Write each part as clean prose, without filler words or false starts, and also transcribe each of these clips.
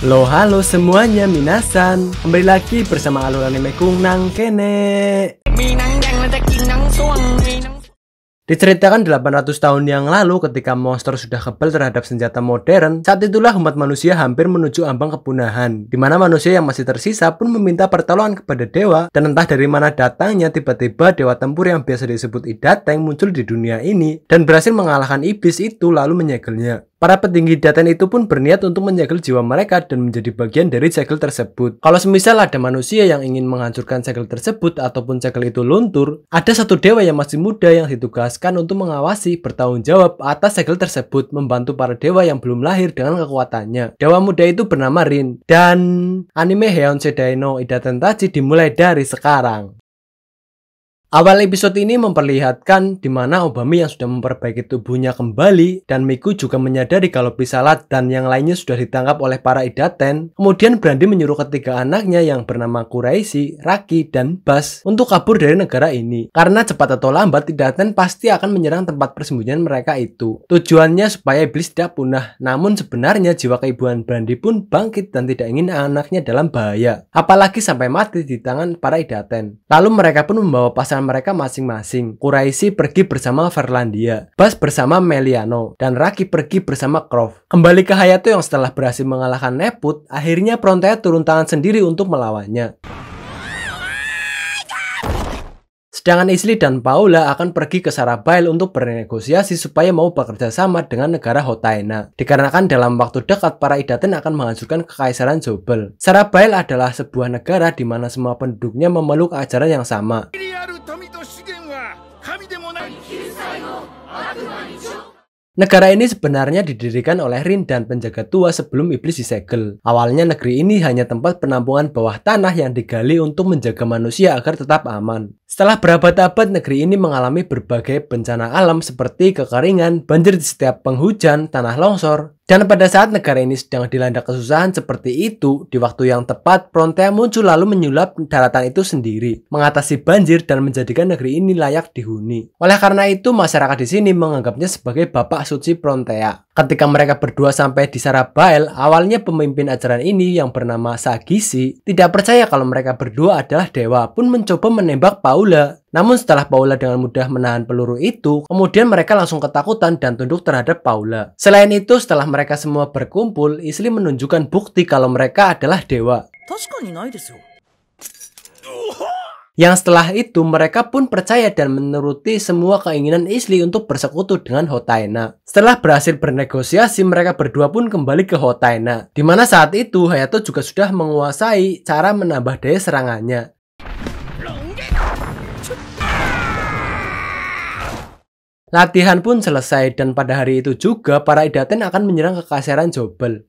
Halo semuanya minasan, kembali lagi bersama alur animeku nang kene. Diceritakan 800 tahun yang lalu ketika monster sudah kebal terhadap senjata modern, saat itulah umat manusia hampir menuju ambang kepunahan, di mana manusia yang masih tersisa pun meminta pertolongan kepada dewa, dan entah dari mana datangnya tiba-tiba dewa tempur yang biasa disebut Idaten muncul di dunia ini dan berhasil mengalahkan iblis itu lalu menyegelnya. Para petinggi Idaten itu pun berniat untuk menyegel jiwa mereka dan menjadi bagian dari segel tersebut. Kalau semisal ada manusia yang ingin menghancurkan segel tersebut ataupun segel itu luntur, ada satu dewa yang masih muda yang ditugaskan untuk mengawasi, bertanggung jawab atas segel tersebut, membantu para dewa yang belum lahir dengan kekuatannya. Dewa muda itu bernama Rin, dan anime Heian Seidai no Idaten Tachi dimulai dari sekarang. Awal episode ini memperlihatkan di mana Obami yang sudah memperbaiki tubuhnya kembali dan Miku juga menyadari kalau Pisalat dan yang lainnya sudah ditangkap oleh para Idaten. Kemudian Brandy menyuruh ketiga anaknya yang bernama Kuraishi, Raki, dan Bas untuk kabur dari negara ini. Karena cepat atau lambat Idaten pasti akan menyerang tempat persembunyian mereka itu. Tujuannya supaya iblis tidak punah. Namun sebenarnya jiwa keibuan Brandy pun bangkit dan tidak ingin anaknya dalam bahaya. Apalagi sampai mati di tangan para Idaten. Lalu mereka pun membawa pasangan mereka masing-masing. Kuraishi pergi bersama Verlandia, Bas bersama Meliano, dan Raki pergi bersama Croft. Kembali ke Hayato yang setelah berhasil mengalahkan Neput, akhirnya Frontea turun tangan sendiri untuk melawannya. Sedangkan Isli dan Paula akan pergi ke Sarabail untuk bernegosiasi supaya mau bekerja sama dengan negara Hotaena. Dikarenakan dalam waktu dekat para Idaten akan menghancurkan kekaisaran Zobel. Sarabail adalah sebuah negara di mana semua penduduknya memeluk ajaran yang sama. Negara ini sebenarnya didirikan oleh Rin dan penjaga tua sebelum iblis disegel. Awalnya negeri ini hanya tempat penampungan bawah tanah yang digali untuk menjaga manusia agar tetap aman. Setelah berabad-abad, negeri ini mengalami berbagai bencana alam seperti kekeringan, banjir di setiap penghujan, tanah longsor. Dan pada saat negara ini sedang dilanda kesusahan seperti itu, di waktu yang tepat, Frontea muncul lalu menyulap daratan itu sendiri, mengatasi banjir dan menjadikan negeri ini layak dihuni. Oleh karena itu, masyarakat di sini menganggapnya sebagai bapak suci Frontea. Ketika mereka berdua sampai di Sarabail, awalnya pemimpin ajaran ini yang bernama Sagishi tidak percaya kalau mereka berdua adalah dewa, pun mencoba menembak Paula. Namun setelah Paula dengan mudah menahan peluru itu, kemudian mereka langsung ketakutan dan tunduk terhadap Paula. Selain itu, setelah mereka semua berkumpul, Isli menunjukkan bukti kalau mereka adalah dewa. Yang setelah itu mereka pun percaya dan menuruti semua keinginan Isli untuk bersekutu dengan Hotaena. Setelah berhasil bernegosiasi, mereka berdua pun kembali ke Hotaena, di mana saat itu Hayato juga sudah menguasai cara menambah daya serangannya. Latihan pun selesai dan pada hari itu juga para Idaten akan menyerang kekaisaran Zobel.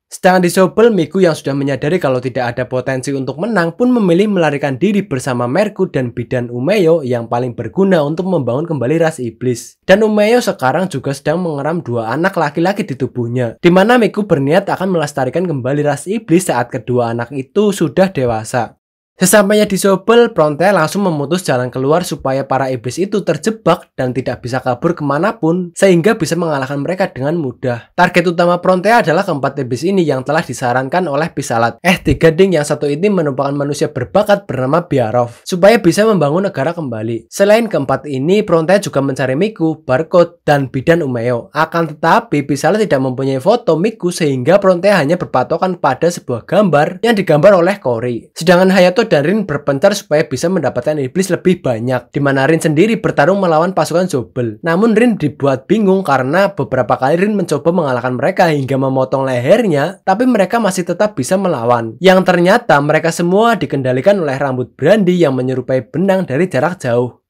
Sedangkan di Zobel, Miku yang sudah menyadari kalau tidak ada potensi untuk menang pun memilih melarikan diri bersama Merku dan bidan Umeyo yang paling berguna untuk membangun kembali ras iblis. Dan Umeyo sekarang juga sedang mengeram dua anak laki-laki di tubuhnya, di mana Miku berniat akan melestarikan kembali ras iblis saat kedua anak itu sudah dewasa. Sesampainya di Zobel, Frontea langsung memutus jalan keluar supaya para iblis itu terjebak dan tidak bisa kabur kemanapun, sehingga bisa mengalahkan mereka dengan mudah. Target utama Frontea adalah keempat iblis ini yang telah disarankan oleh Pisalat. Tiga ding yang satu ini merupakan manusia berbakat bernama Biarov, supaya bisa membangun negara kembali. Selain keempat ini, Frontea juga mencari Miku, Barcode, dan bidan Umeyo. Akan tetapi, Pisalat tidak mempunyai foto Miku sehingga Frontea hanya berpatokan pada sebuah gambar yang digambar oleh Cory. Sedangkan Hayato dan Rin berpencar supaya bisa mendapatkan iblis lebih banyak, di mana Rin sendiri bertarung melawan pasukan Zobel. Namun Rin dibuat bingung karena beberapa kali Rin mencoba mengalahkan mereka hingga memotong lehernya, tapi mereka masih tetap bisa melawan. Yang ternyata mereka semua dikendalikan oleh rambut Brandy yang menyerupai benang dari jarak jauh.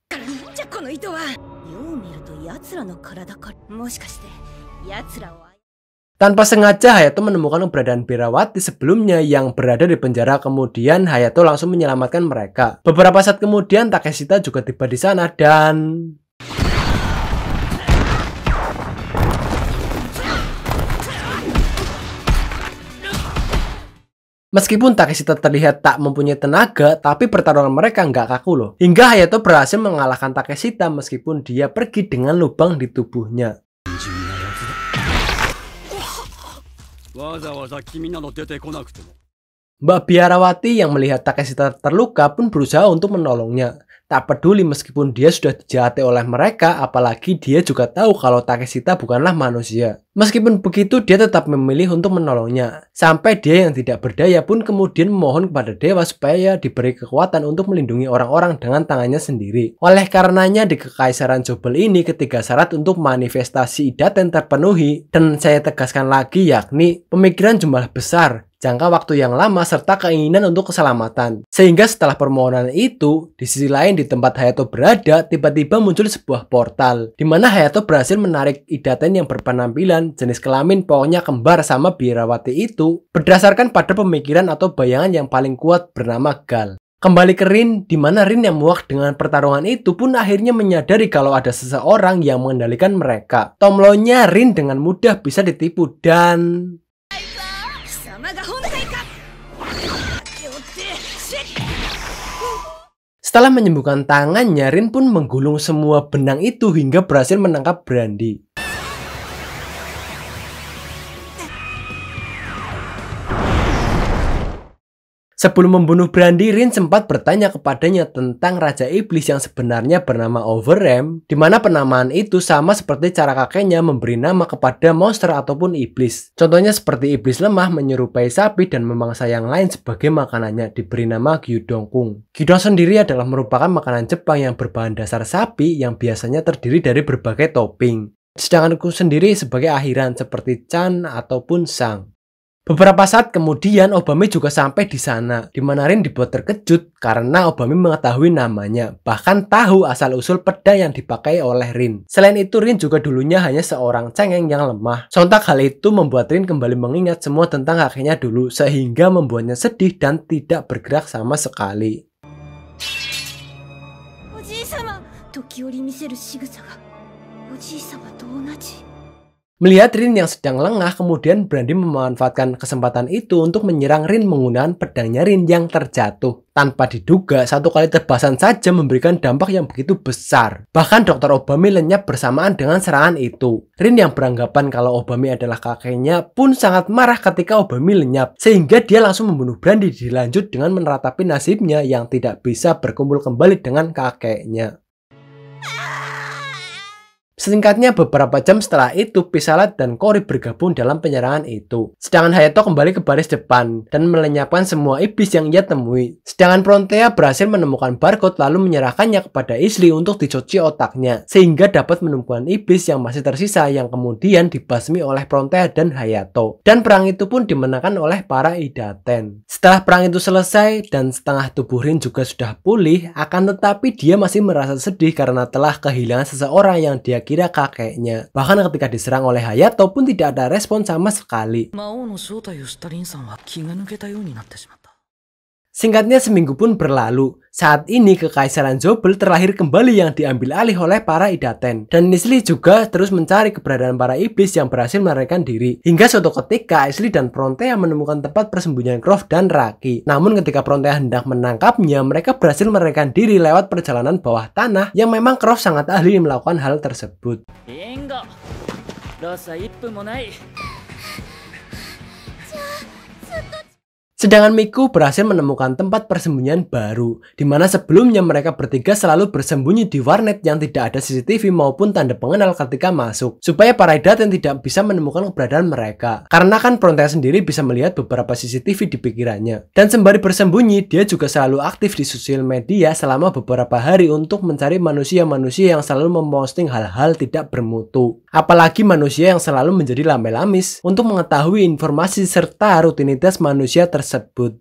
Tanpa sengaja Hayato menemukan keberadaan Birawati sebelumnya yang berada di penjara, kemudian Hayato langsung menyelamatkan mereka. Beberapa saat kemudian Takeshita juga tiba di sana dan meskipun Takeshita terlihat tak mempunyai tenaga, tapi pertarungan mereka nggak kaku loh. Hingga Hayato berhasil mengalahkan Takeshita meskipun dia pergi dengan lubang di tubuhnya. Mbak Biarawati yang melihat Takeshita terluka pun berusaha untuk menolongnya. Tak peduli meskipun dia sudah dijahati oleh mereka, apalagi dia juga tahu kalau Takeshita bukanlah manusia. Meskipun begitu, dia tetap memilih untuk menolongnya. Sampai dia yang tidak berdaya pun kemudian memohon kepada dewa supaya diberi kekuatan untuk melindungi orang-orang dengan tangannya sendiri. Oleh karenanya di Kekaisaran Zobel ini ketiga syarat untuk manifestasi Idaten terpenuhi, dan saya tegaskan lagi yakni pemikiran jumlah besar, jangka waktu yang lama, serta keinginan untuk keselamatan. Sehingga setelah permohonan itu, di sisi lain di tempat Hayato berada, tiba-tiba muncul sebuah portal, di mana Hayato berhasil menarik Idaten yang berpenampilan jenis kelamin pokoknya kembar sama Biarawati itu, berdasarkan pada pemikiran atau bayangan yang paling kuat bernama Gal. Kembali ke Rin, di mana Rin yang muak dengan pertarungan itu pun akhirnya menyadari kalau ada seseorang yang mengendalikan mereka. Tomlonya Rin dengan mudah bisa ditipu dan... Setelah menyembuhkan tangannya, Rin pun menggulung semua benang itu hingga berhasil menangkap Brandy. Sebelum membunuh Brandy, Rin sempat bertanya kepadanya tentang Raja Iblis yang sebenarnya bernama Overeem, di mana penamaan itu sama seperti cara kakeknya memberi nama kepada monster ataupun iblis. Contohnya seperti iblis lemah menyerupai sapi dan memangsa yang lain sebagai makanannya, diberi nama Gyudongkung. Gyudong sendiri adalah merupakan makanan Jepang yang berbahan dasar sapi yang biasanya terdiri dari berbagai topping. Sedangkan ku sendiri sebagai akhiran seperti chan ataupun sang. Beberapa saat kemudian Obami juga sampai di sana, di mana Rin dibuat terkejut karena Obami mengetahui namanya, bahkan tahu asal-usul pedang yang dipakai oleh Rin. Selain itu, Rin juga dulunya hanya seorang cengeng yang lemah. Sontak hal itu membuat Rin kembali mengingat semua tentang kakeknya dulu, sehingga membuatnya sedih dan tidak bergerak sama sekali. Melihat Rin yang sedang lengah, kemudian Brandy memanfaatkan kesempatan itu untuk menyerang Rin menggunakan pedangnya Rin yang terjatuh. Tanpa diduga, satu kali tebasan saja memberikan dampak yang begitu besar. Bahkan Dr. Obami lenyap bersamaan dengan serangan itu. Rin yang beranggapan kalau Obami adalah kakeknya pun sangat marah ketika Obami lenyap, sehingga dia langsung membunuh Brandy, dilanjut dengan menratapi nasibnya yang tidak bisa berkumpul kembali dengan kakeknya. Singkatnya, beberapa jam setelah itu, Pisalat dan Kori bergabung dalam penyerangan itu. Sedangkan Hayato kembali ke baris depan dan melenyapkan semua iblis yang ia temui. Sedangkan Frontea berhasil menemukan barcode lalu menyerahkannya kepada Izli untuk dicuci otaknya, sehingga dapat menemukan iblis yang masih tersisa yang kemudian dibasmi oleh Frontea dan Hayato. Dan perang itu pun dimenangkan oleh para Idaten. Setelah perang itu selesai dan setengah tubuh Rin juga sudah pulih, akan tetapi dia masih merasa sedih karena telah kehilangan seseorang yang dia kira kakeknya. Bahkan ketika diserang oleh Hayato pun tidak ada respon sama sekali. Singkatnya, seminggu pun berlalu. Saat ini Kekaisaran Zobel terlahir kembali yang diambil alih oleh para Idaten. Dan Izli juga terus mencari keberadaan para iblis yang berhasil melarikan diri. Hingga suatu ketika Izli dan Frontea menemukan tempat persembunyian Croft dan Raki. Namun ketika Frontea hendak menangkapnya, mereka berhasil melarikan diri lewat perjalanan bawah tanah yang memang Croft sangat ahli melakukan hal tersebut. Sedangkan Miku berhasil menemukan tempat persembunyian baru, di mana sebelumnya mereka bertiga selalu bersembunyi di warnet yang tidak ada CCTV maupun tanda pengenal ketika masuk, supaya para Idaten tidak bisa menemukan keberadaan mereka. Karena kan Frontea sendiri bisa melihat beberapa CCTV di pikirannya. Dan sembari bersembunyi, dia juga selalu aktif di sosial media selama beberapa hari untuk mencari manusia-manusia yang selalu memposting hal-hal tidak bermutu. Apalagi manusia yang selalu menjadi lambe-lamis untuk mengetahui informasi serta rutinitas manusia tersebut.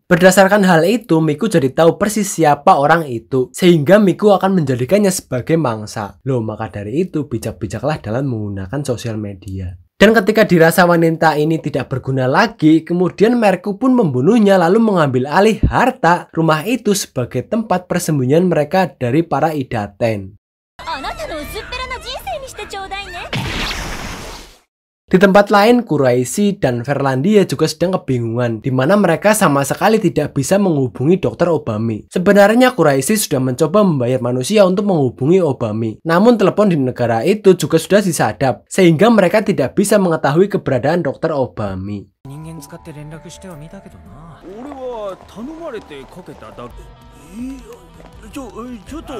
Berdasarkan hal itu, Miku jadi tahu persis siapa orang itu, sehingga Miku akan menjadikannya sebagai mangsa. Loh, maka dari itu bijak-bijaklah dalam menggunakan sosial media. Dan ketika dirasa wanita ini tidak berguna lagi, kemudian Merku pun membunuhnya lalu mengambil alih harta rumah itu sebagai tempat persembunyian mereka dari para Idaten. Di tempat lain, Kuraishi dan Verlandia juga sedang kebingungan, di mana mereka sama sekali tidak bisa menghubungi Dr. Obami. Sebenarnya Kuraishi sudah mencoba membayar manusia untuk menghubungi Obami, namun telepon di negara itu juga sudah disadap, sehingga mereka tidak bisa mengetahui keberadaan Dr. Obami. 使って連絡してはみたけどな。俺は頼まれてかけただけ。ちょっと。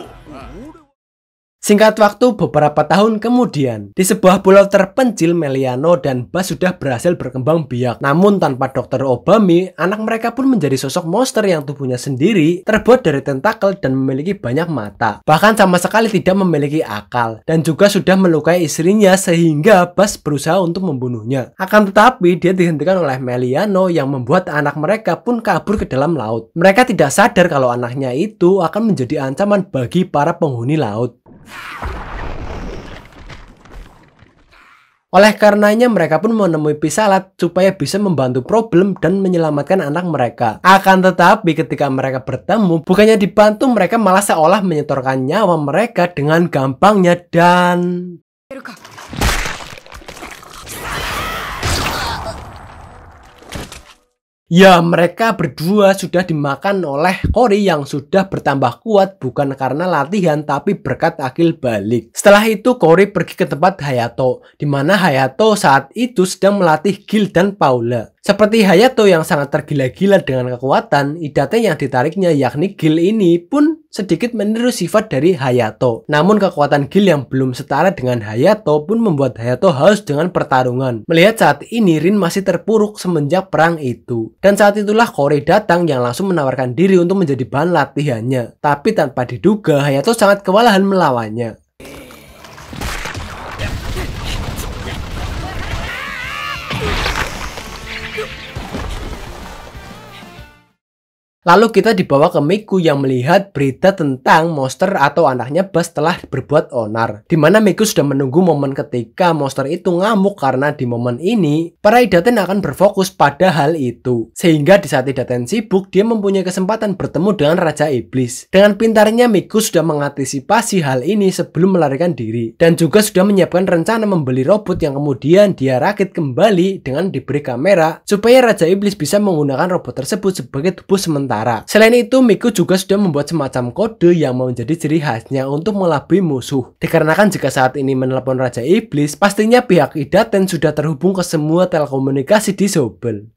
Singkat waktu beberapa tahun kemudian, di sebuah pulau terpencil, Meliano dan Buzz sudah berhasil berkembang biak. Namun tanpa Dr. Obami, anak mereka pun menjadi sosok monster yang tubuhnya sendiri, terbuat dari tentakel dan memiliki banyak mata. Bahkan sama sekali tidak memiliki akal, dan juga sudah melukai istrinya sehingga Buzz berusaha untuk membunuhnya. Akan tetapi, dia dihentikan oleh Meliano yang membuat anak mereka pun kabur ke dalam laut. Mereka tidak sadar kalau anaknya itu akan menjadi ancaman bagi para penghuni laut. Oleh karenanya mereka pun menemui Pisalat supaya bisa membantu problem dan menyelamatkan anak mereka. Akan tetapi ketika mereka bertemu, bukannya dibantu, mereka malah seolah menyetorkan nyawa mereka dengan gampangnya dan... Ya, mereka berdua sudah dimakan oleh Cory yang sudah bertambah kuat bukan karena latihan tapi berkat akil balik. Setelah itu Cory pergi ke tempat Hayato, di mana Hayato saat itu sedang melatih Gil dan Paula. Seperti Hayato yang sangat tergila-gila dengan kekuatan, Hidate yang ditariknya yakni Gil ini pun sedikit meniru sifat dari Hayato. Namun kekuatan Gil yang belum setara dengan Hayato pun membuat Hayato haus dengan pertarungan. Melihat saat ini Rin masih terpuruk semenjak perang itu. Dan saat itulah Cory datang yang langsung menawarkan diri untuk menjadi bahan latihannya. Tapi tanpa diduga Hayato sangat kewalahan melawannya. Lalu kita dibawa ke Miku yang melihat berita tentang monster atau anaknya Buzz telah berbuat onar. Dimana Miku sudah menunggu momen ketika monster itu ngamuk karena di momen ini para Idaten akan berfokus pada hal itu. Sehingga di saat Idaten sibuk, dia mempunyai kesempatan bertemu dengan Raja Iblis. Dengan pintarnya Miku sudah mengantisipasi hal ini sebelum melarikan diri. Dan juga sudah menyiapkan rencana membeli robot yang kemudian dia rakit kembali dengan diberi kamera supaya Raja Iblis bisa menggunakan robot tersebut sebagai tubuh sementara. Selain itu, Miku juga sudah membuat semacam kode yang mau menjadi ciri khasnya untuk mengelabui musuh. Dikarenakan jika saat ini menelepon Raja Iblis, pastinya pihak Idaten sudah terhubung ke semua telekomunikasi di Zobel.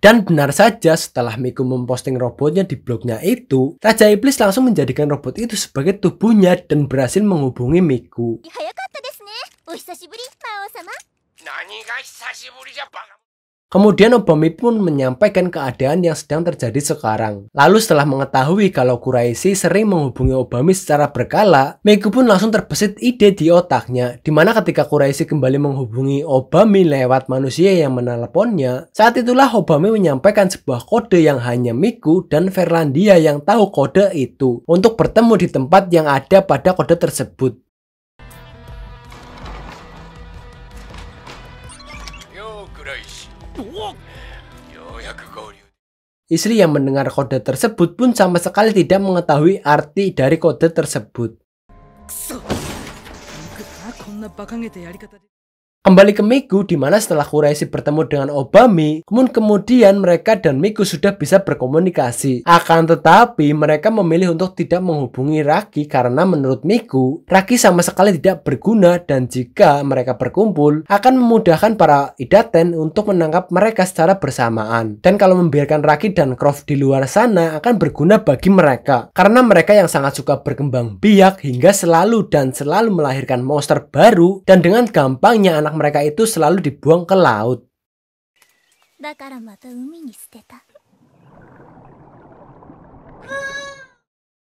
Dan benar saja, setelah Miku memposting robotnya di blognya itu, Raja Iblis langsung menjadikan robot itu sebagai tubuhnya dan berhasil menghubungi Miku. Kemudian Obami pun menyampaikan keadaan yang sedang terjadi sekarang. Lalu setelah mengetahui kalau Kuraishi sering menghubungi Obami secara berkala, Miku pun langsung terbesit ide di otaknya, dimana ketika Kuraishi kembali menghubungi Obami lewat manusia yang meneleponnya, saat itulah Obami menyampaikan sebuah kode yang hanya Miku dan Verlandia yang tahu kode itu, untuk bertemu di tempat yang ada pada kode tersebut. Istri yang mendengar kode tersebut pun sama sekali tidak mengetahui arti dari kode tersebut. Kembali ke Miku, di mana setelah Kuraishi bertemu dengan Obami, kemudian mereka dan Miku sudah bisa berkomunikasi. Akan tetapi, mereka memilih untuk tidak menghubungi Raki karena menurut Miku, Raki sama sekali tidak berguna dan jika mereka berkumpul, akan memudahkan para Idaten untuk menangkap mereka secara bersamaan. Dan kalau membiarkan Raki dan Croft di luar sana akan berguna bagi mereka, karena mereka yang sangat suka berkembang biak hingga selalu melahirkan monster baru dan dengan gampangnya anak mereka itu selalu dibuang ke laut.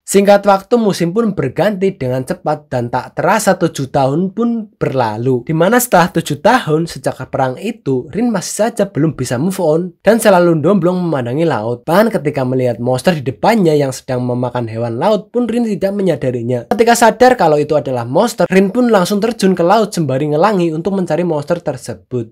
Singkat waktu, musim pun berganti dengan cepat dan tak terasa 7 tahun pun berlalu. Dimana setelah 7 tahun sejak perang itu, Rin masih saja belum bisa move on dan selalu domblong memandangi laut. Bahkan ketika melihat monster di depannya yang sedang memakan hewan laut pun Rin tidak menyadarinya. Ketika sadar kalau itu adalah monster, Rin pun langsung terjun ke laut sembari ngelangi untuk mencari monster tersebut.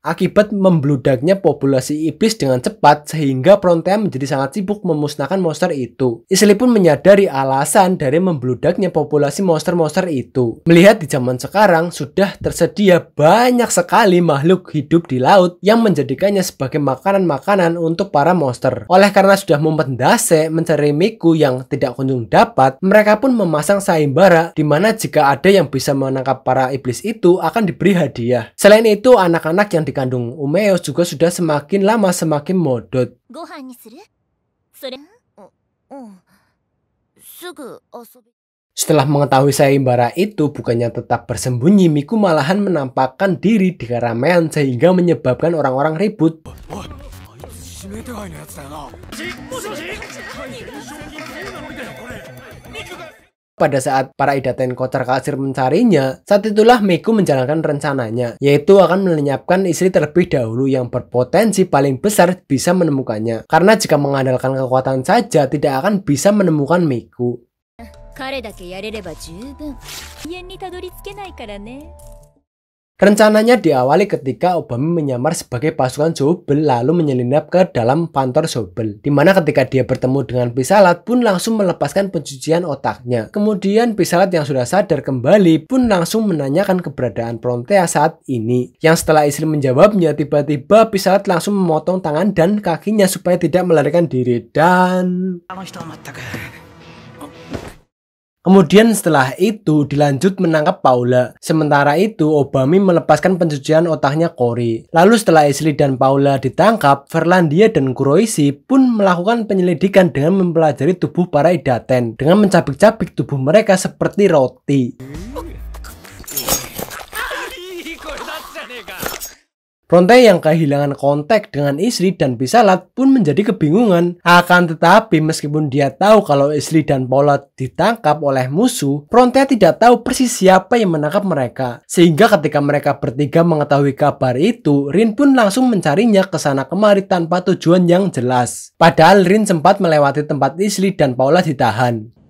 Akibat membludaknya populasi iblis dengan cepat sehingga Frontea menjadi sangat sibuk memusnahkan monster itu. Isli pun menyadari alasan dari membludaknya populasi monster-monster itu. Melihat di zaman sekarang sudah tersedia banyak sekali makhluk hidup di laut yang menjadikannya sebagai makanan-makanan untuk para monster. Oleh karena sudah mempendase mencari Miku yang tidak kunjung dapat, mereka pun memasang sayembara di mana jika ada yang bisa menangkap para iblis itu akan diberi hadiah. Selain itu, anak-anak yang dikandung Umeos juga sudah semakin lama semakin modot. Setelah mengetahui sayembara itu bukannya tetap bersembunyi, Miku malahan menampakkan diri di keramaian sehingga menyebabkan orang-orang ribut. Pada saat para Idaten kocar kacir mencarinya, saat itulah Miku menjalankan rencananya, yaitu akan melenyapkan istri terlebih dahulu yang berpotensi paling besar bisa menemukannya. Karena jika mengandalkan kekuatan saja tidak akan bisa menemukan Miku. Rencananya diawali ketika Obami menyamar sebagai pasukan Zobel lalu menyelinap ke dalam kantor Zobel, dimana ketika dia bertemu dengan Pisalat pun langsung melepaskan pencucian otaknya. Kemudian Pisalat yang sudah sadar kembali pun langsung menanyakan keberadaan Frontea saat ini. Yang setelah istri menjawabnya, tiba-tiba Pisalat langsung memotong tangan dan kakinya supaya tidak melarikan diri dan... Kemudian setelah itu dilanjut menangkap Paula. Sementara itu Obami melepaskan pencucian otaknya Cory. Lalu setelah Isli dan Paula ditangkap, Verlandia dan Kuroishi pun melakukan penyelidikan dengan mempelajari tubuh para Idaten dengan mencabik-cabik tubuh mereka seperti roti. Frontea yang kehilangan kontak dengan Isli dan Pisalat pun menjadi kebingungan. Akan tetapi meskipun dia tahu kalau Isli dan Paula ditangkap oleh musuh, Frontea tidak tahu persis siapa yang menangkap mereka. Sehingga ketika mereka bertiga mengetahui kabar itu, Rin pun langsung mencarinya ke sana kemari tanpa tujuan yang jelas. Padahal Rin sempat melewati tempat Isli dan Paula ditahan.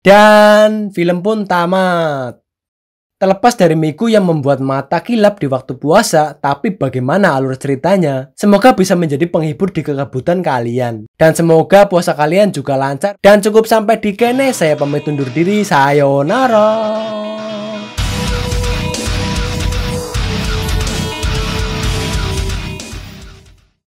Dan film pun tamat. Terlepas dari Miku yang membuat mata kilap di waktu puasa, tapi bagaimana alur ceritanya? Semoga bisa menjadi penghibur di kegabutan kalian. Dan semoga puasa kalian juga lancar. Dan cukup sampai di kene, saya pamit undur diri, sayonara.